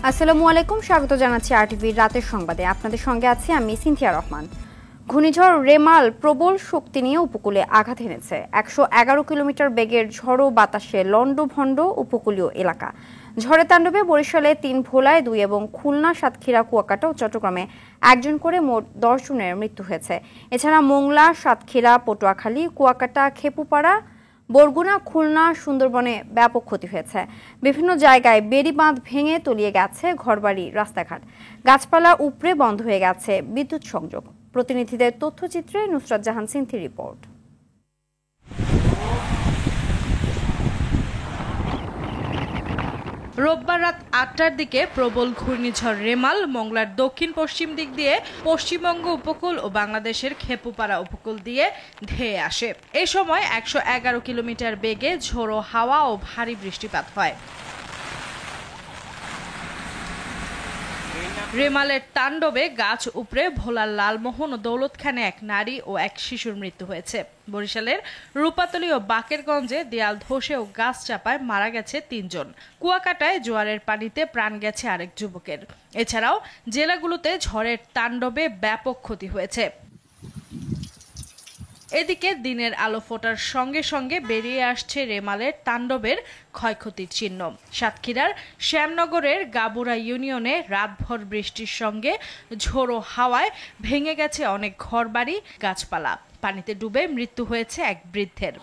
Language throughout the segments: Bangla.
আসসালামু আলাইকুম, স্বাগত জানাচ্ছি আরটিভির রাতের সংবাদে। আপনাদের সঙ্গে আছি আমি সিনথিয়া রহমান। ঘূর্ণিঝড় রেমাল প্রবল শক্তি নিয়ে উপকূলে আঘাত এনেছে। ১১১ কিলোমিটার বেগের ঝড়ো বাতাসে লন্ডভন্ড উপকূলীয় এলাকা। ঝড়ের তাণ্ডবে বরিশালে ৩, ভোলায় ২ এবং খুলনা, সাতক্ষীরা, কুয়াকাটা ও চট্টগ্রামে ১ করে মোট ১০ জনের মৃত্যু হয়েছে। এছাড়া মোংলা, সাতক্ষীরা, পটুয়াখালী, কুয়াকাটা, খেপুপাড়া, বরগুনা, খুলনা, সুন্দরবনে ব্যাপক ক্ষতি হয়েছে। বিভিন্ন জায়গায় বেড়ি বাঁধ ভেঙে তলিয়ে গেছে ঘরবাড়ি, রাস্তাঘাট। গাছপালা উপড়ে বন্ধ হয়ে গেছে বিদ্যুৎ সংযোগ। প্রতিনিধিদের তথ্যচিত্রে নুসরাত জাহান সিনথির রিপোর্ট। রোববার রাত ৮টার দিকে প্রবল ঘূর্ণিঝড় রেমাল মংলার দক্ষিণ পশ্চিম দিক দিয়ে পশ্চিমবঙ্গ উপকূল ও বাংলাদেশের খেপুপাড়া উপকূল দিয়ে ধেয়ে আসে। এই সময় ১১১ কিলোমিটার বেগে ঝোড়ো হাওয়া ও ভারী বৃষ্টিপাত হয়। রেমালের তাণ্ডবে গাছ উপড়ে ভোলার লালমোহন ও দৌলতখানে ১ নারী ও ১ শিশুর মৃত্যু হয়েছে। বরিশালের রূপাতলী ও বাকেরগঞ্জে দেয়াল ধসে ও গাছ চাপায় মারা গেছে ৩ জন। কুয়াকাটায় জোয়ারের পানিতে প্রাণ গেছে আরেক যুবকের। এছাড়াও জেলাগুলোতে ঝড়ের তাণ্ডবে ব্যাপক ক্ষতি হয়েছে। এদিকে দিনের আলো ফোটার সঙ্গে সঙ্গে বেরিয়ে আসছে রেমালের তাণ্ডবের ক্ষয়ক্ষতির চিহ্ন। সাতক্ষীরার শ্যামনগরের গাবুরা ইউনিয়নে রাতভর বৃষ্টির সঙ্গে ঝোড়ো হাওয়ায় ভেঙে গেছে অনেক ঘরবাড়ি, গাছপালা। পানিতে ডুবে মৃত্যু হয়েছে এক বৃদ্ধের।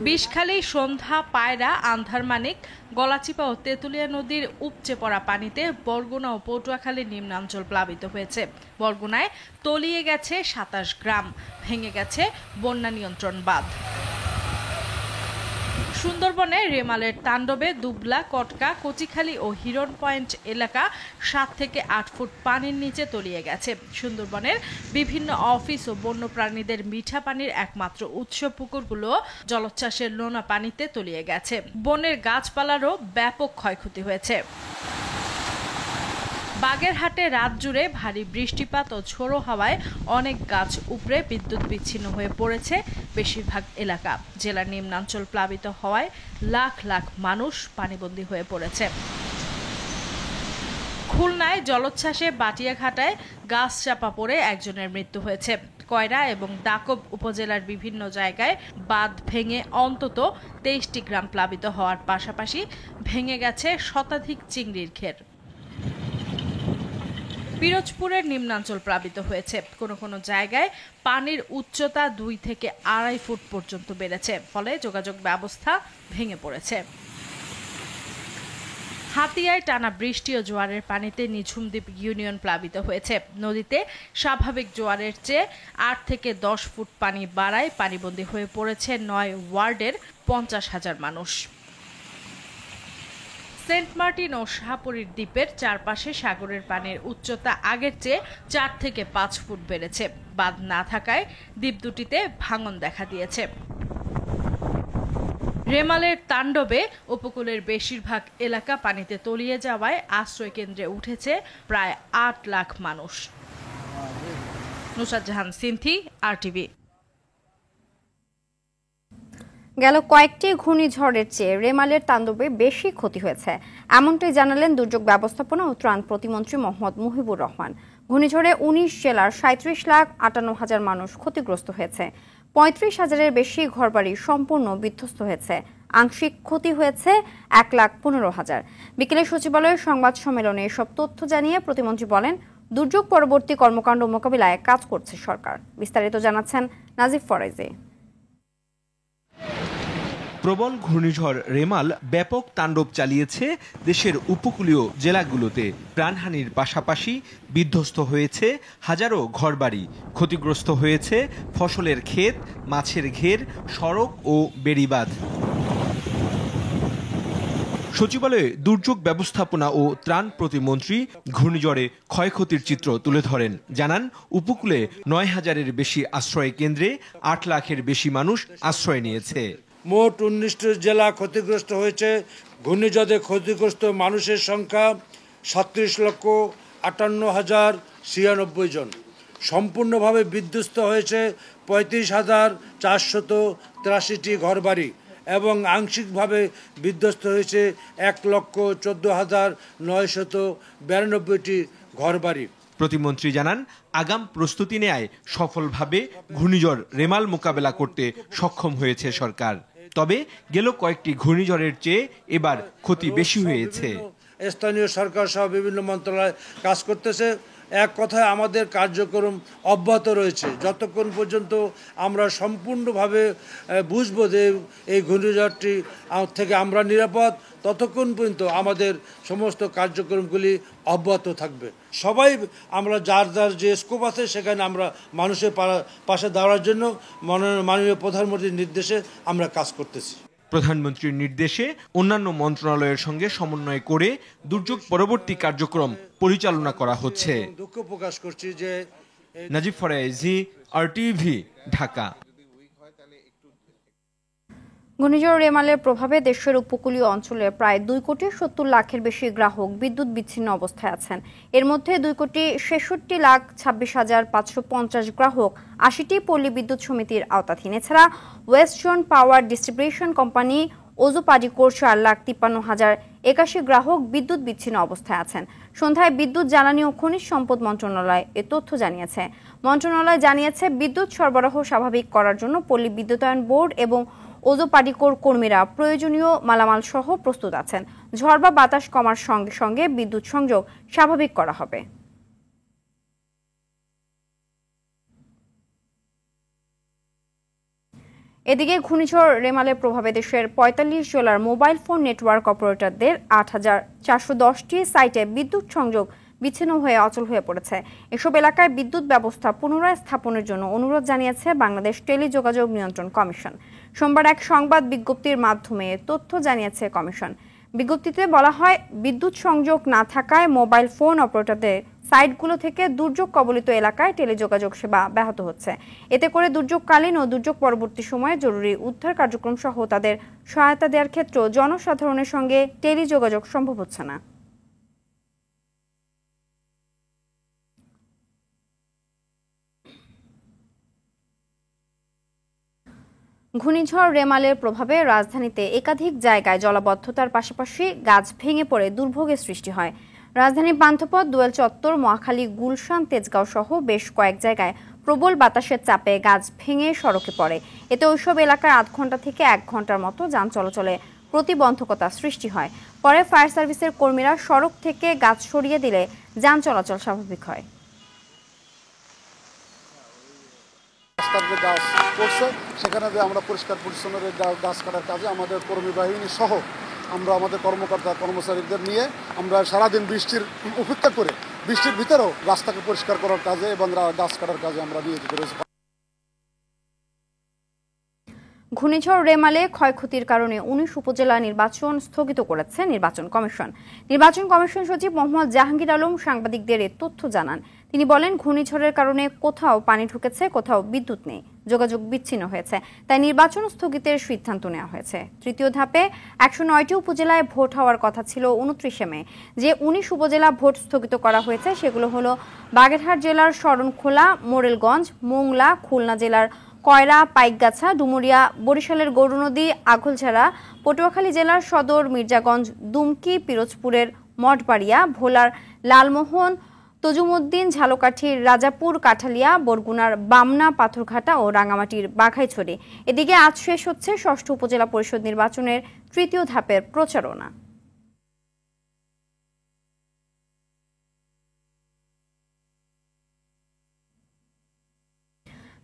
বিষখালী, সন্ধ্যা, পায়রা, আন্ধারমানিক, গলাচিপা ও তেঁতুলিয়া নদীর উপচে পড়া পানিতে বরগুনা ও পটুয়াখালী নিম্নাঞ্চল প্লাবিত হয়েছে। বরগুনায় তলিয়ে গেছে ২৭ গ্রাম, ভেঙে গেছে বন্যা নিয়ন্ত্রণ বাঁধ। সুন্দরবনে রেমালের তাণ্ডবে দুবলা, কটকা, কচিখালী ও হিরন পয়েন্ট এলাকা ৭ থেকে ৮ ফুট পানির নিচে তলিয়ে গেছে। সুন্দরবনের বিভিন্ন অফিস ও বন্যপ্রাণীদের মিঠা পানির একমাত্র উৎস পুকুরগুলো জলোচ্ছ্বাসের নোনা পানিতে তলিয়ে গেছে। বনের গাছপালারও ব্যাপক ক্ষয়ক্ষতি হয়েছে। বাগেরহাটে রাত জুড়ে ভারী বৃষ্টিপাত ও ঝোড়ো হাওয়ায় অনেক গাছ উপড়ে বিদ্যুৎ বিচ্ছিন্ন হয়ে পড়েছে বেশিরভাগ এলাকা। জেলার নিম্নাঞ্চল প্লাবিত হওয়ায় লাখ লাখ মানুষ পানিবন্দী হয়ে পড়েছে। খুলনায় জলোচ্ছ্বাসে বাটিয়াঘাটায় গাছ চাপা পড়ে ১ জনের মৃত্যু হয়েছে। কয়রা এবং দাকব উপজেলার বিভিন্ন জায়গায় বাঁধ ভেঙে অন্তত ২৩টি গ্রাম প্লাবিত হওয়ার পাশাপাশি ভেঙে গেছে শতাধিক চিংড়ির ঘের। পিরোজপুরের নিম্নাঞ্চল প্লাবিত হয়েছে। কোনো কোনো জায়গায় পানির উচ্চতা ২ থেকে ২.৫ ফুট পর্যন্ত বেড়েছে, ফলে যোগাযোগ ব্যবস্থা ভেঙে পড়েছে। হাতিয়ায় টানা বৃষ্টি ও জোয়ারের পানিতে নিঝুমদ্বীপ ইউনিয়ন প্লাবিত হয়েছে। নদীতে স্বাভাবিক জোয়ারের চেয়ে ৮ থেকে ১০ ফুট পানি বাড়ায় পানিবন্দী হয়ে পড়েছে ৯ ওয়ার্ডের ৫০,০০০ মানুষ। সেন্ট মার্টিন ও শাহপরীর দ্বীপের চারপাশে সাগরের পানির উচ্চতা আগের চেয়ে ৪ থেকে ৫ ফুট বেড়েছে। বাঁধ না থাকায় দ্বীপ দুটিতে ভাঙন দেখা দিয়েছে। রেমালের তাণ্ডবে উপকূলের বেশিরভাগ এলাকা পানিতে তলিয়ে যাওয়ায় আশ্রয় কেন্দ্রে উঠেছে প্রায় ৮ লাখ মানুষ। নুসরাত জাহান সিনথি, আরটিভি। গেল কয়েকটি ঘূর্ণিঝড়ের চেয়ে রেমালের তাণ্ডবে বেশি ক্ষতি হয়েছে, এমনটাই জানালেন দুর্যোগ ব্যবস্থাপনা ও ত্রাণ প্রতিমন্ত্রী মোহাম্মদ মুহিবুর রহমান। ঘূর্ণিঝড়ে ১৯ জেলার ৩৭,৫৮,০০০ মানুষ ক্ষতিগ্রস্ত হয়েছে। ৩৫,০০০-এর বেশি ঘরবাড়ি সম্পূর্ণ বিধ্বস্ত হয়েছে। আংশিক ক্ষতি হয়েছে ১,১৫,০০০। বিকেলে সচিবালয়ের সংবাদ সম্মেলনে এসব তথ্য জানিয়ে প্রতিমন্ত্রী বলেন, দুর্যোগ পরবর্তী কর্মকাণ্ড মোকাবিলায় কাজ করছে সরকার। বিস্তারিত জানাচ্ছেন নাজিফ ফরাইজি। প্রবল ঘূর্ণিঝড় রেমাল ব্যাপক তাণ্ডব চালিয়েছে দেশের উপকূলীয় জেলাগুলোতে। প্রাণহানির পাশাপাশি বিধ্বস্ত হয়েছে হাজারো ঘরবাড়ি, ক্ষতিগ্রস্ত হয়েছে ফসলের ক্ষেত, মাছের ঘের, সড়ক ও বেড়িবাঁধ। সচিবালয়ে দুর্যোগ ব্যবস্থাপনা ও ত্রাণ প্রতিমন্ত্রী ঘূর্ণিঝড়ে ক্ষয়ক্ষতির চিত্র তুলে ধরেন। জানান, উপকূলে ৯,০০০-এর বেশি আশ্রয় কেন্দ্রে ৮ লাখের বেশি মানুষ আশ্রয় নিয়েছে। মোট ১৯টি জেলা ক্ষতিগ্রস্ত হয়েছে। ঘূর্ণিঝড়ে ক্ষতিগ্রস্ত মানুষের সংখ্যা ৩৭,৫৮,০৯৬ জন। সম্পূর্ণভাবে বিধ্বস্ত হয়েছে ৩৫,৪৮৩টি ঘরবাড়ি এবং আংশিকভাবে বিধ্বস্ত হয়েছে ১,১৪,৯৯২টি ঘরবাড়ি। প্রতিমন্ত্রী জানান আগাম প্রস্তুতি নেয় সফলভাবে ঘূর্ণিঝড় রেমাল মোকাবেলা করতে সক্ষম হয়েছে সরকার। তবে গেল কয়েকটি ঘূর্ণিঝড়ের চেয়ে এবার ক্ষতি বেশি হয়েছে। স্থানীয় সরকার সহ বিভিন্ন মন্ত্রণালয় কাজ করতেছে। এক কথায় আমাদের কার্যক্রম অব্যাহত রয়েছে যতক্ষণ পর্যন্ত আমরা সম্পূর্ণভাবে বুঝবো যে এই ঘূর্ণিঝড়টি থেকে আমরা নিরাপদ, ততক্ষণ পর্যন্ত আমাদের সমস্ত কার্যক্রমগুলি অব্যাহত থাকবে। সবাই আমরা যার যার যে স্কোপ আছে সেখানে আমরা মানুষের পাশে দাঁড়ানোর জন্য মাননীয় প্রধানমন্ত্রীর নির্দেশে আমরা কাজ করতেছি। প্রধানমন্ত্রীর নির্দেশে অন্যান্য মন্ত্রণালয়ের সঙ্গে সমন্বয় করে দুর্যোগ পরবর্তী কার্যক্রম পরিচালনা করা হচ্ছে। দুঃখ প্রকাশ করছি যে নাজিব ফরাইজি, RTV, ঢাকা। ঘূর্ণিঝড় রেমালের প্রভাবে দেশের উপকূলীয় অঞ্চলে প্রায় 2,70,00,000-এর বেশি গ্রাহক বিদ্যুৎ বিচ্ছিন্ন অবস্থায় আছেন। এর মধ্যে 2,66,26,550 গ্রাহক 80টি পল্লী বিদ্যুৎ সমিতির আওতাধীন। এছাড়া West zone power distribution company ওজোপাডিকোর 4,53,081 গ্রাহক বিদ্যুৎ বিচ্ছিন্ন অবস্থায় আছেন। সন্ধ্যায় বিদ্যুৎ, জ্বালানি ও খনিজ সম্পদ মন্ত্রণালয় এ তথ্য জানিয়েছে। মন্ত্রণালয় জানিয়েছে বিদ্যুৎ সরবরাহ স্বাভাবিক করার জন্য পল্লী বিদ্যুতায়ন বোর্ড এবং ওজোপাডিকোর কর্মীরা প্রয়োজনীয় মালামাল সহ প্রস্তুত আছেন। ঝড় বা বাতাস কমার সঙ্গে সঙ্গে বিদ্যুৎ সংযোগ স্বাভাবিক করা হবে। এদিকে ঘূর্ণিঝড় রেমালের প্রভাবে দেশের ৪৫ জেলার মোবাইল ফোন নেটওয়ার্ক অপারেটরদের ৮,৪১০টি সাইটে বিদ্যুৎ সংযোগ বিচ্ছিন্ন হয়ে অচল হয়ে পড়েছে। এসব এলাকায় বিদ্যুৎ ব্যবস্থা পুনরায় স্থাপনের জন্য অনুরোধ জানিয়েছে বাংলাদেশ টেলিযোগাযোগ নিয়ন্ত্রণ কমিশন। সোমবার এক সংবাদ বিজ্ঞপ্তির মাধ্যমে তথ্য জানিয়েছে কমিশন। বিজ্ঞপ্তিতে বলা হয়, বিদ্যুৎ সংযোগ না থাকায় মোবাইল ফোন অপারেটরদের সাইটগুলো থেকে দুর্যোগ কবলিত এলাকায় টেলিযোগাযোগ সেবা ব্যাহত হচ্ছে। এতে করে দুর্যোগকালীন ও দুর্যোগ পরবর্তী সময়ে জরুরি উদ্ধার কার্যক্রম সহ তাদের সহায়তা দেওয়ার ক্ষেত্রে জনসাধারণের সঙ্গে টেলিযোগাযোগ সম্ভব হচ্ছে না। ঘূর্ণিঝড় রেমালের প্রভাবে রাজধানীতে একাধিক জায়গায় জলাবদ্ধতার পাশাপাশি গাছ ভেঙে পড়ে দুর্ভোগের সৃষ্টি হয়। রাজধানীর পান্থপথ, দোয়েল চত্বর, মহাখালী, গুলশান, তেজগাঁও সহ বেশ কয়েক জায়গায় প্রবল বাতাসের চাপে গাছ ভেঙে সড়কে পড়ে। এতে ওইসব এলাকায় ০.৫ ঘন্টা থেকে ১ ঘন্টার মতো যান চলাচলে প্রতিবন্ধকতা সৃষ্টি হয়। পরে ফায়ার সার্ভিসের কর্মীরা সড়ক থেকে গাছ সরিয়ে দিলে যান চলাচল স্বাভাবিক হয়। রাস্তার যে গাছ পড়ছে সেখানে যে আমরা পরিষ্কার পরিচ্ছন্নের গাছ কাটার কাজে আমাদের কর্মী বাহিনী সহ আমরা আমাদের কর্মকর্তা কর্মচারীদের নিয়ে আমরা সারাদিন বৃষ্টির উপেক্ষা করে বৃষ্টির ভিতরেও রাস্তাকে পরিষ্কার করার কাজে এবং গাছ কাটার কাজে আমরা নিয়োজিত রয়েছি। ঘূর্ণিঝড় রেমালে ক্ষয়ক্ষতির কারণে ১৯ উপজেলা নির্বাচন স্থগিত করেছে নির্বাচন কমিশন। নির্বাচন কমিশন সচিব মোহাম্মদ জাহাঙ্গীর আলম সাংবাদিকদের এ তথ্য জানান। তিনি বলেন, ঘূর্ণিঝড়ের কারণে কোথাও পানি ঢুকেছে, কোথাও বিদ্যুৎ নেই, যোগাযোগ বিচ্ছিন্ন হয়েছে, তাই নির্বাচন স্থগিতের সিদ্ধান্ত নেওয়া হয়েছে। তৃতীয় ধাপে ১০৯টি উপজেলায় ভোট হওয়ার কথা ছিল ২৯শে মে। যে ১৯ উপজেলা ভোট স্থগিত করা হয়েছে সেগুলো হলো বাগেরহাট জেলার শরণখোলা, মোরেলগঞ্জ, মোংলা, খুলনা জেলার কয়রা, পাইকগাছা, ডুমুরিয়া, বরিশালের গৌরনদী, আঘলঝাড়া, পটুয়াখালী জেলার সদর, মির্জাগঞ্জ, দুমকি, পিরোজপুরের মঠবাড়িয়া, ভোলার লালমোহন, তজুমুদ্দিন, ঝালকাঠির রাজাপুর, কাঠালিয়া, বরগুনার বামনা, পাথরঘাটা ও রাঙামাটির বাঘাইছড়ি। এদিকে আজ শেষ হচ্ছে ৬ষ্ঠ উপজেলা পরিষদ নির্বাচনের তৃতীয় ধাপের প্রচারণা।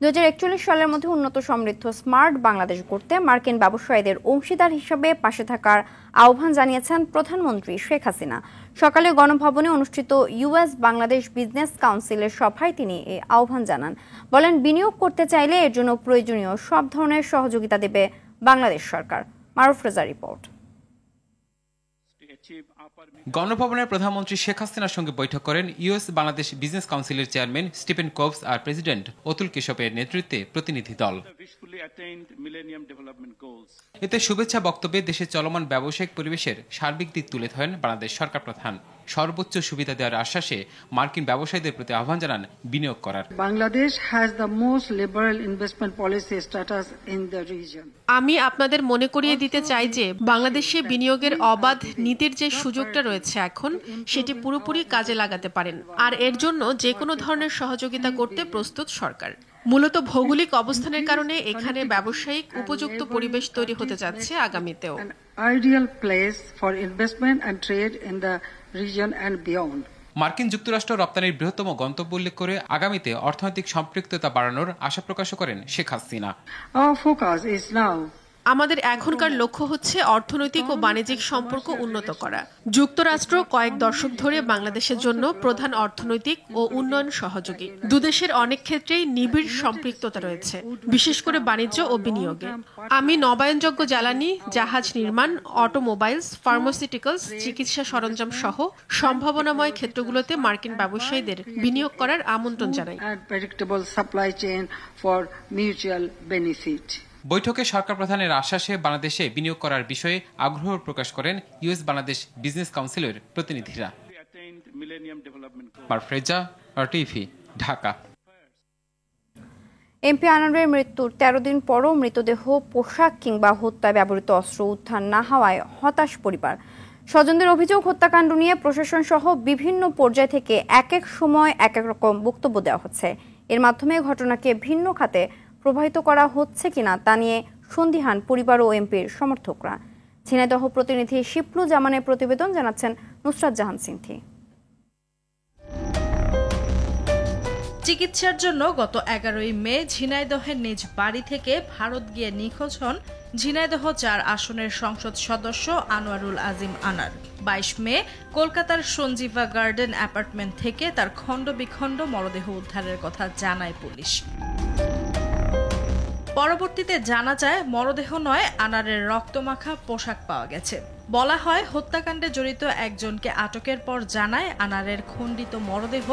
২০৪১ সালের মধ্যে উন্নত সমৃদ্ধ স্মার্ট বাংলাদেশ গড়তে মার্কিন ব্যবসায়ীদের অংশীদার হিসেবে পাশে থাকার আহ্বান জানিয়েছেন প্রধানমন্ত্রী শেখ হাসিনা। সকালে গণভবনে অনুষ্ঠিত US বাংলাদেশ বিজনেস কাউন্সিলের সভায় তিনি এই আহ্বান জানান। বলেন, বিনিয়োগ করতে চাইলে এর জন্য প্রয়োজনীয় সব ধরনের সহযোগিতা দেবে বাংলাদেশ সরকার। মারুফ রেজা রিপোর্ট। গণভবনে প্রধানমন্ত্রী শেখ হাসিনার সঙ্গে বৈঠক করেন US বাংলাদেশ বিজনেস কাউন্সিলের চেয়ারম্যান স্টিফেন কোভস আর প্রেসিডেন্ট অতুল কেশবের নেতৃত্বে প্রতিনিধি দল। এতে শুভেচ্ছা বক্তব্যে দেশের চলমান ব্যবসায়িক পরিবেশের সার্বিক দিক তুলে ধরেন বাংলাদেশ সরকার প্রধান। সর্বোচ্চ সুবিধা দেওয়ার আশ্বাসে মার্কিন ব্যবসায়ীদের প্রতি আহ্বান জানান বিনিয়োগ করার। Bangladesh has the most liberal investment policy status in the region. আমি আপনাদের মনে করিয়ে দিতে চাই যে বাংলাদেশে বিনিয়োগের অবাধ নীতির যে সুযোগটা রয়েছে এখন সেটি পুরোপুরি কাজে লাগাতে পারেন, আর এর জন্য যে কোনো ধরনের সহযোগিতা করতে প্রস্তুত সরকার। মূলত ভৌগোলিক অবস্থানের কারণে এখানে ব্যবসায়িক উপযুক্ত পরিবেশ তৈরি হতে যাচ্ছে আগামীতেও। An ideal place for investment and trade in the region and beyond. মার্কিন যুক্তরাষ্ট্র রপ্তানির বৃহত্তম গন্তব্য উল্লেখ করে আগামীতে অর্থনৈতিক সম্পৃক্ততা বাড়ানোর আশা প্রকাশ করেন Sheikh Hasina. Our focus is now আমাদের এখনকার লক্ষ্য হচ্ছে অর্থনৈতিক ও বাণিজ্যিক সম্পর্ক উন্নত করা। যুক্তরাষ্ট্র কয়েক দশক ধরে বাংলাদেশের জন্য প্রধান অর্থনৈতিক ও উন্নয়ন সহযোগী। দুদেশের অনেক ক্ষেত্রেই নিবিড় সম্পৃক্ততা রয়েছে, বিশেষ করে বাণিজ্য ও বিনিয়োগে। আমি নবায়নযোগ্য জ্বালানি, জাহাজ নির্মাণ, অটোমোবাইলস, ফার্মাসিউটিক্যালস, চিকিৎসা সরঞ্জাম সহ সম্ভাবনাময় ক্ষেত্রগুলোতে মার্কিন ব্যবসায়ীদের বিনিয়োগ করার আমন্ত্রণ জানাই। and predictable supply chain for mutual benefit. বৈঠকে সরকার প্রধানের আশ্বাসে বাংলাদেশে বিনিয়োগ করার বিষয়ে আগ্রহ প্রকাশ করেন ইউএস বাংলাদেশ বিজনেস কাউন্সিলের প্রতিনিধিরা। পারফ্রেজা, টিভি, ঢাকা। এমপি আনারের মৃত্যুর 13 দিন পরও মৃতদেহ, পোশাক কিংবা হত্যায় ব্যবহৃত অস্ত্র উদ্ধার না হওয়ায় হতাশ পরিবার। স্বজনদের অভিযোগ, হত্যাকাণ্ড নিয়ে প্রশাসন সহ বিভিন্ন পর্যায় থেকে এক এক সময় এক এক রকম বক্তব্য দেওয়া হচ্ছে। এর মাধ্যমে ঘটনাকে ভিন্ন খাতে প্রবাহিত করা হচ্ছে কিনা তা নিয়ে সন্দিহান পরিবার ও এমপির সমর্থকরা। ঝিনাইদহ প্রতিনিধি শিপলু জামানের প্রতিবেদন, জানাচ্ছেন নুসরাত জাহান সিনথি। চিকিৎসার জন্য গত 11ই মে ঝিনাইদহের নিজ বাড়ি থেকে ভারত গিয়ে নিখোঁজ হন ঝিনাইদহ 4 আসনের সংসদ সদস্য আনোয়ারুল আজিম আনার। 22 মে কলকাতার সঞ্জীবা গার্ডেন অ্যাপার্টমেন্ট থেকে তার খণ্ড বিখণ্ড মরদেহ উদ্ধারের কথা জানায় পুলিশ। পরবর্তীতে জানা যায় মরদেহ নয়, আনারের রক্তমাখা পোশাক পাওয়া গেছে। বলা হয় হত্যাকাণ্ডে জড়িত একজনকে আটকের পর জানায় আনারের খণ্ডিত মরদেহ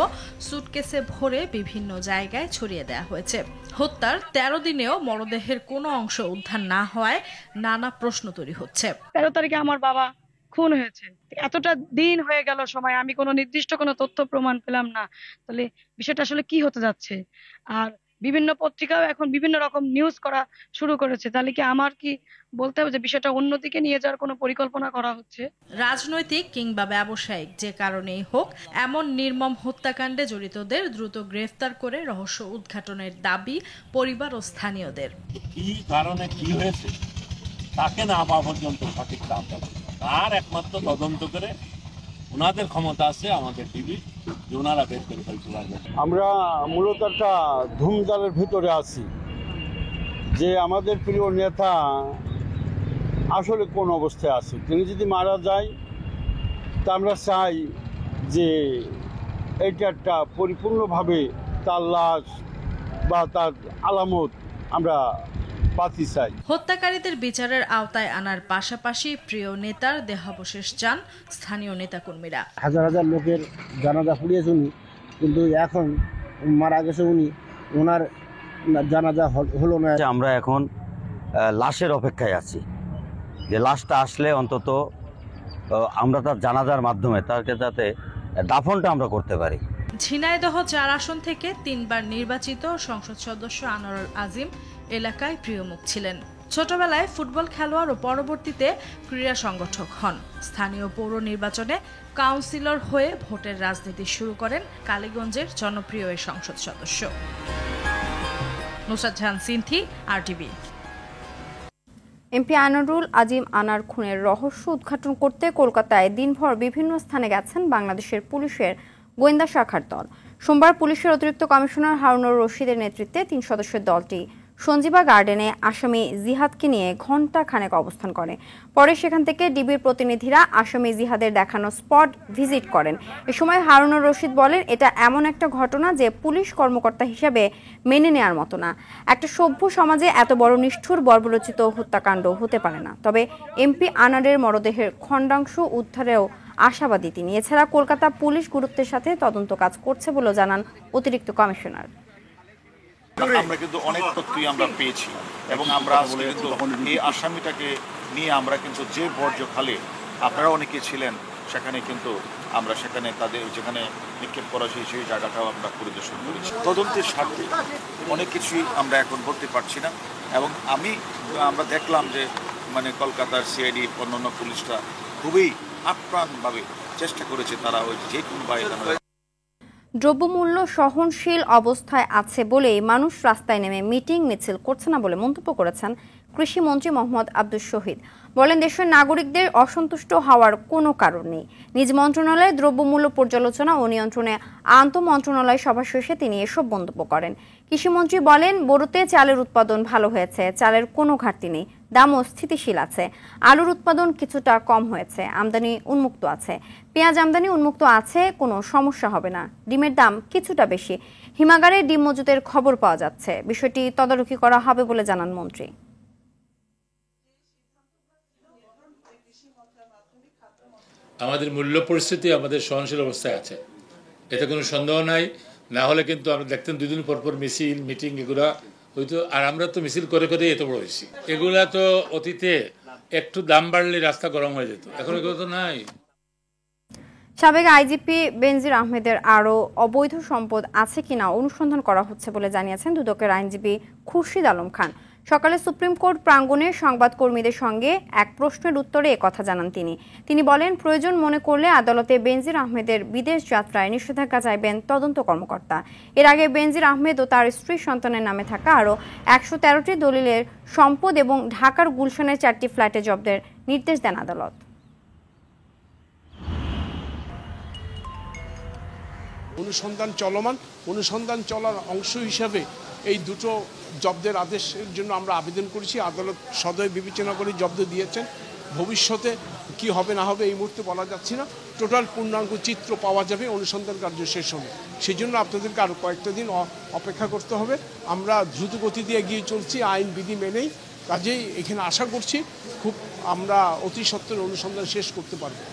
সুটকেসে ভরে বিভিন্ন জায়গায় ছড়িয়ে দেওয়া হয়েছে। হত্যার 13 দিনেও মরদেহের কোনো অংশ উদ্ধার না হওয়ায় নানা প্রশ্ন তৈরি হচ্ছে। 13 তারিখে আমার বাবা খুন হয়েছে, এতটা দিন হয়ে গেল সময়, আমি কোনো নির্দিষ্ট কোনো তথ্য প্রমাণ পেলাম না। তাহলে বিষয়টা আসলে কি হতে যাচ্ছে? আর বিভিন্ন পত্রিকাও এখন বিভিন্ন রকম নিউজ করা শুরু করেছে। তাহলে কি আমার কি বলতে হবে যে বিষয়টা অন্যদিকে নিয়ে যাওয়ার কোনো পরিকল্পনা করা হচ্ছে? রাজনৈতিক কিংবা ব্যবসায়িক যে কারণেই হোক, এমন নির্মম হত্যাকাণ্ডে জড়িতদের দ্রুত গ্রেফতার করে রহস্য উদ্ঘাটনের দাবি পরিবার ও স্থানীয়দের। কি কারণে কি হয়েছে তাকে না পাওয়া পর্যন্ত সঠিক তার একমাত্র তদন্ত করে ওনাদের ক্ষমতা আছে আমাদের টিভি যে ওনারা বের করে ফেলতে পারবে। আমরা মূলত একটা ধুমজালের ভিতরে আছি যে আমাদের প্রিয় নেতা আসলে কোন অবস্থায় আছে। তিনি যদি মারা যায় তা আমরা চাই যে এটা একটা পরিপূর্ণভাবে তার লাশ বা তার আলামত আমরা পাতি চাই। হত্যাকারীদের বিচারের আওতায় আনার পাশাপাশি প্রিয় নেতার দেহাবশেষ চান স্থানীয় নেতাকর্মীরা। হাজার হাজার লোকের জানাজা পুড়িয়েছে উনি, কিন্তু এখন মারা গেছে উনি, ওনার জানাজা হলো না। আমরা এখন লাশের অপেক্ষায় আছি, যে লাশটা আসলে অন্তত আমরা তার জানাজার মাধ্যমে তাকে যাতে দাফনটা আমরা করতে পারি। ঝিনাইদহ 4 আসন থেকে 3 বার নির্বাচিত সংসদ সদস্য আনোয়ারুল আজিম এলাকায় প্রিয় মুখ ছিলেন। ছোটবেলায় ফুটবল খেলোয়াড় ও পরবর্তীতে ক্রীড়া সংগঠক হন। স্থানীয় পৌর নির্বাচনে কাউন্সিলর হয়ে ভোটের রাজনীতি শুরু করেন কালীগঞ্জের জনপ্রিয় এই সংসদ সদস্য। নুসরাত জাহান সিনথি, RTV। এমপি আনোয়ারুল আজিম আনার খুনের রহস্য উদ্ঘাটন করতে কলকাতায় দিনভর বিভিন্ন স্থানে গেছেন বাংলাদেশের পুলিশের গোয়েন্দা শাখার দল। সোমবার পুলিশের অতিরিক্ত কমিশনার হারুনুর রশিদের নেতৃত্বে 3 সদস্যের দলটি সঞ্জীবা গার্ডেনে আসামি জিহাদকে নিয়ে ঘণ্টা খানেক অবস্থান করে। পরে সেখান থেকে ডিবির প্রতিনিধিরা আসামি জিহাদের দেখানো স্পট ভিজিট করেন। এ সময় হারুনুর রশিদ বলেন, এটা এমন একটা ঘটনা যে পুলিশ কর্মকর্তা হিসেবে মেনে নেওয়ার মতো না। একটা সভ্য সমাজে এত বড় নিষ্ঠুর বর্বরচিত হত্যাকাণ্ড হতে পারে না। তবে এমপি আনারের মরদেহের খণ্ডাংশ উদ্ধারেও আশাবাদী তিনি। এছাড়া কলকাতা পুলিশ গুরুত্বের সাথে তদন্ত কাজ করছে বলে জানান অতিরিক্ত কমিশনার। আমরা কিন্তু অনেক তথ্যই আমরা পেয়েছি এবং আমরা কিন্তু এই আসামিটাকে নিয়ে আমরা কিন্তু যে বর্জ্য খালে আপনারা অনেকে ছিলেন সেখানে কিন্তু আমরা সেখানে তাদের যেখানে নিক্ষেপ করা সেই জায়গাটাও আমরা পরিদর্শন করেছি। তদন্তের স্বার্থে অনেক কিছুই আমরা এখন বলতে পারছি না, এবং আমরা দেখলাম যে মানে কলকাতার সিআইডি অন্যান্য পুলিশরা খুবই আপ্রাণভাবে চেষ্টা করেছে তারা ওই যে কোনো দ্রব্যমূল্য সহনশীল অবস্থায় আছে বলেই মানুষ রাস্তায় নেমে মিটিং মিছিল করছে না বলে মন্তব্য করেছেন কৃষিমন্ত্রী মোহাম্মদ আব্দুল শহীদ। বলেন, দেশের নাগরিকদের অসন্তুষ্ট হওয়ার কোনো কারণ নেই। নিজ মন্ত্রণালয়ে দ্রব্যমূল্য পর্যালোচনা ও নিয়ন্ত্রণে আন্তঃমন্ত্রণালয় সভা শেষে তিনি এসব মন্তব্য করেন। কৃষিমন্ত্রী বলেন, বোরোতে চালের উৎপাদন ভালো হয়েছে, চালের কোনো ঘাটতি নেই, দামও স্থিতিশীল আছে। আলুর উৎপাদন কিছুটা কম হয়েছে, আমদানি উন্মুক্ত আছে। পেঁয়াজ আমদানি উন্মুক্ত আছে, কোনো সমস্যা হবে না। ডিমের দাম কিছুটা বেশি। হিমাগারে ডিম মজুতের খবর পাওয়া যাচ্ছে, বিষয়টি তদারকি করা হবে বলে জানান মন্ত্রী। আমাদের মূল্য পরিস্থিতি আমাদের সহনশীল অবস্থায় আছে, এতে কোনো সন্দেহ নাই। না হলে কিন্তু আমরা দেখতেন 2 দিন পর মিছিল মিটিং এগুলা হয়তো, আর আমরা তো মিছিল করে করে এত বড় হয়েছি। এগুলা তো অতীতে একটু দাম বাড়লে রাস্তা গরম হয়ে যেত, এখন এগুলো তো নাই। সাবেক আইজিপি বেনজির আহমেদের আরও অবৈধ সম্পদ আছে কিনা অনুসন্ধান করা হচ্ছে বলে জানিয়েছেন দুদকের আইনজীবী খুরশিদ আলম খান। সকালে সুপ্রিম কোর্ট প্রাঙ্গণে সংবাদকর্মীদের সঙ্গে এক প্রশ্নের উত্তরে একথা জানান তিনি বলেন, প্রয়োজন মনে করলে আদালতে বেনজির আহমেদের বিদেশ যাত্রায় নিষেধাজ্ঞা চাইবেন তদন্ত কর্মকর্তা। এর আগে বেনজির আহমেদ ও তার স্ত্রী সন্তানের নামে থাকা আরও 113টি দলিলের সম্পদ এবং ঢাকার গুলশানের 4টি ফ্ল্যাটে জব্দের নির্দেশ দেন আদালত। অনুসন্ধান চলার অংশ হিসাবে এই দুটো জব্দের আদেশের জন্য আমরা আবেদন করেছি। আদালত সদয় বিবেচনা করে জব্দ দিয়েছেন। ভবিষ্যতে কি হবে না হবে এই মুহূর্তে বলা যাচ্ছে না। টোটাল পূর্ণাঙ্গ চিত্র পাওয়া যাবে অনুসন্ধান কার্য শেষ হবে। সেই জন্য আপনাদেরকে আরও কয়েকটা দিন অপেক্ষা করতে হবে। আমরা দ্রুত গতিতে এগিয়ে চলছি আইন বিধি মেনেই। কাজেই এখানে আশা করছি আমরা অতি সত্বর অনুসন্ধান শেষ করতে পারবো।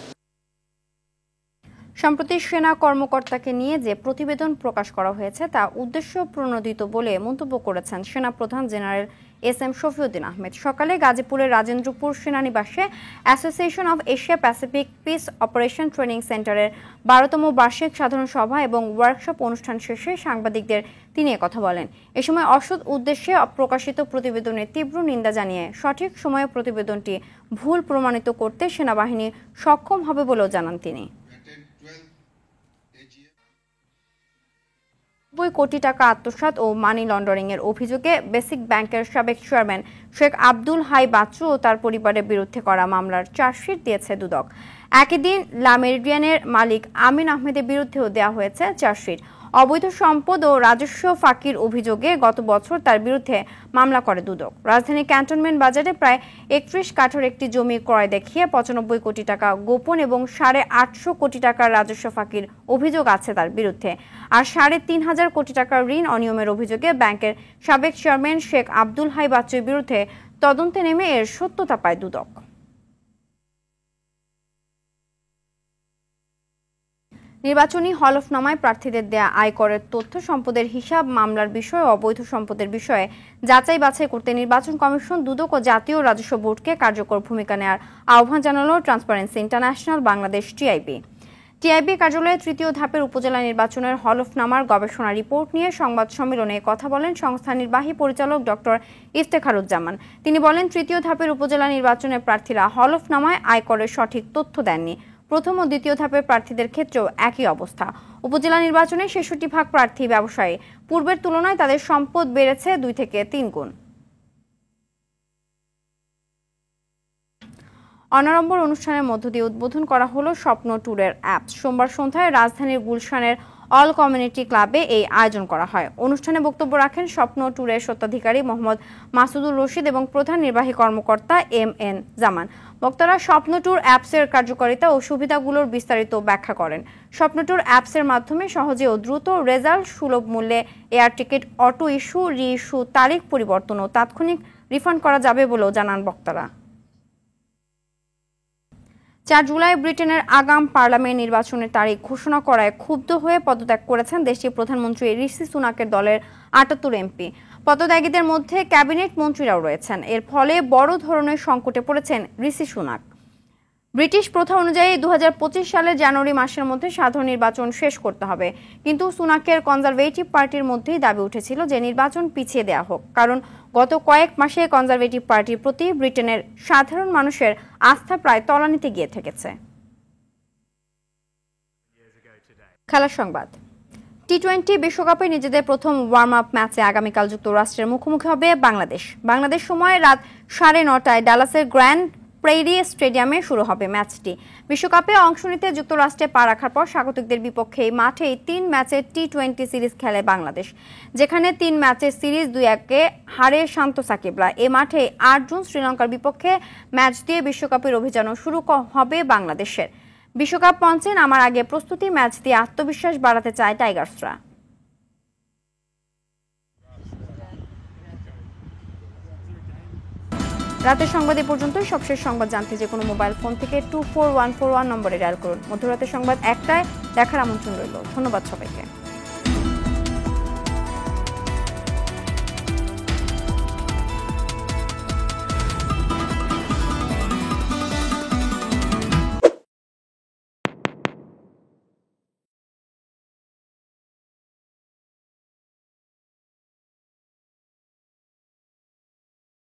সম্প্রতি সেনা কর্মকর্তাকে নিয়ে যে প্রতিবেদন প্রকাশ করা হয়েছে তা উদ্দেশ্য প্রণোদিত বলে মন্তব্য করেছেন সেনা প্রধান জেনারেল এস.এম. শফিউদ্দিন আহমেদ। সকালে গাজীপুরের রাজেন্দ্রপুর সেনানিবাসে association of Asia Pacific piece operation training সেন্টারের 12তম বার্ষিক সাধারণ সভা এবং ওয়ার্কশপ অনুষ্ঠান শেষে সাংবাদিকদের তিনি একথা বলেন। এ সময় অসৎ উদ্দেশ্যে প্রকাশিত প্রতিবেদনের তীব্র নিন্দা জানিয়ে সঠিক সময়ে প্রতিবেদনটি ভুল প্রমাণিত করতে সেনাবাহিনী সক্ষম হবে বলেও জানান তিনি। 90 কোটি টাকা আত্মসাৎ ও মানি লন্ডারিং এর অভিযোগে বেসিক ব্যাংকের সাবেক চেয়ারম্যান শেখ আব্দুল হাই বাচ্চু ও তার পরিবারের বিরুদ্ধে করা মামলার চার্জশিট দিয়েছে দুদক। একই দিন লা মেরিডিয়ানের মালিক আমিন আহমেদের বিরুদ্ধেও দেওয়া হয়েছে চার্জশিট। অবৈধ সম্পদ ও রাজস্ব ফাঁকির অভিযোগে গত বছর তার বিরুদ্ধে মামলা করে দুদক। রাজধানীর ক্যান্টনমেন্ট বাজারে প্রায় 31 কাঠার একটি জমি ক্রয় দেখিয়ে 95 কোটি টাকা গোপন এবং 850 কোটি টাকার রাজস্ব ফাঁকির অভিযোগ আছে তার বিরুদ্ধে। আর 3.5 কোটি টাকার ঋণ অনিয়মের অভিযোগে ব্যাংকের সাবেক চেয়ারম্যান শেখ আব্দুল হাই বাচ্চুর বিরুদ্ধে তদন্তে নেমে এর সত্যতা পায় দুদক। নির্বাচনী হলফনামায় প্রার্থীদের দেয়া আয়করের তথ্য সম্পদের হিসাব মামলার বিষয়ে অবৈধ সম্পদের বিষয়ে যাচাই বাছাই করতে নির্বাচন কমিশন দুদক ও জাতীয় রাজস্ব বোর্ডকে কার্যকর ভূমিকা নেওয়ার আহ্বান জানালো ট্রান্সপারেন্সি ইন্টারন্যাশনাল বাংলাদেশ টিআইবি কার্যালয়ে 3য় ধাপের উপজেলা নির্বাচনের হলফনামার গবেষণা রিপোর্ট নিয়ে সংবাদ সম্মেলনে কথা বলেন সংস্থার নির্বাহী পরিচালক ডক্টর ইফতেখারুজ্জামান। তিনি বলেন, 3য় ধাপের উপজেলা নির্বাচনের প্রার্থীরা হলফনামায় আয়করের সঠিক তথ্য দেননি। প্রথম ও দ্বিতীয় ধাপের প্রার্থীদের ক্ষেত্রেও একই অবস্থা। উপজেলা নির্বাচনে 66% প্রার্থী ব্যবসায়ী। পূর্বের তুলনায় তাদের সম্পদ বেড়েছে 2 থেকে 3 গুণ। অনাড়ম্বর অনুষ্ঠানের মধ্য দিয়ে উদ্বোধন করা হলো স্বপ্ন ট্যুরের অ্যাপ। সোমবার সন্ধ্যায় রাজধানীর গুলশানের অল কমিউনিটি ক্লাবে এই আয়োজন করা হয়। অনুষ্ঠানে বক্তব্য রাখেন স্বপ্ন ট্যুরের স্বত্বাধিকারী মোহাম্মদ মাসুদুর রশিদ এবং প্রধান নির্বাহী কর্মকর্তা এম.এন. জামান। বক্তারা স্বপ্ন ট্যুর অ্যাপসের কার্যকারিতা ও সুবিধাগুলোর বিস্তারিত ব্যাখ্যা করেন। স্বপ্ন ট্যুর অ্যাপসের মাধ্যমে সহজে ও দ্রুত রেজাল্ট, সুলভ মূল্যে এয়ার টিকিট, অটো ইস্যু, রি ইস্যু, তারিখ পরিবর্তন ও তাৎক্ষণিক রিফান্ড করা যাবে বলেও জানান বক্তারা। 4 জুলাই ব্রিটেনের আগাম পার্লামেন্ট নির্বাচনের তারিখ ঘোষণা করায় ক্ষুব্ধ হয়ে পদত্যাগ করেছেন দেশটির প্রধানমন্ত্রী ঋষি সুনাকের দলের 78 এমপি। পদত্যাগীদের মধ্যে ক্যাবিনেট মন্ত্রীরাও রয়েছেন। এর ফলে বড় ধরনের সংকটে পড়েছেন ঋষি সুনাক। ব্রিটিশ প্রথা অনুযায়ী 2025 সালের জানুয়ারি মাসের মধ্যে সাধারণ নির্বাচন শেষ করতে হবে, কিন্তু সুনাকের কনজারভেটিভ পার্টির মধ্যেই দাবি উঠেছিল যে নির্বাচন পিছিয়ে দেওয়া হোক, কারণ গত কয়েক মাসে কনজারভেটিভ পার্টির প্রতি ব্রিটেনের সাধারণ মানুষের আস্থা প্রায় তলানিতে গিয়ে থেকেছে। খেলার সংবাদ। টি-20 বিশ্বকাপে নিজেদের প্রথম ওয়ার্ম আপ ম্যাচে আগামীকাল যুক্তরাষ্ট্রের মুখোমুখি হবে বাংলাদেশ সময় রাত 9:30 ডালাসের গ্র্যান্ড প্রেইরি স্টেডিয়ামে শুরু হবে ম্যাচটি। বিশ্বকাপে অংশ নিতে যুক্তরাষ্ট্রে পা রাখার পর স্বাগতিকদের বিপক্ষে এই মাঠেই 3 ম্যাচের টি-20 সিরিজ খেলে বাংলাদেশ, যেখানে 3 ম্যাচের সিরিজ 2-1 হারে শান্ত সাকিবরা। এ মাঠে 8 জুন শ্রীলঙ্কার বিপক্ষে ম্যাচ দিয়ে বিশ্বকাপের অভিযানও শুরু হবে বাংলাদেশের। বিশ্বকাপ মঞ্চে নামার আগে প্রস্তুতি ম্যাচ দিয়ে আত্মবিশ্বাস বাড়াতে চায় টাইগার্সরা। রাতের সংবাদ এ পর্যন্তই। সবশেষ সংবাদ জানতে যে কোনো মোবাইল ফোন থেকে 24141 নম্বরে ডায়াল করুন। মধ্যরাতের সংবাদ 1টায় দেখার আমন্ত্রণ রইল। ধন্যবাদ সবাইকে।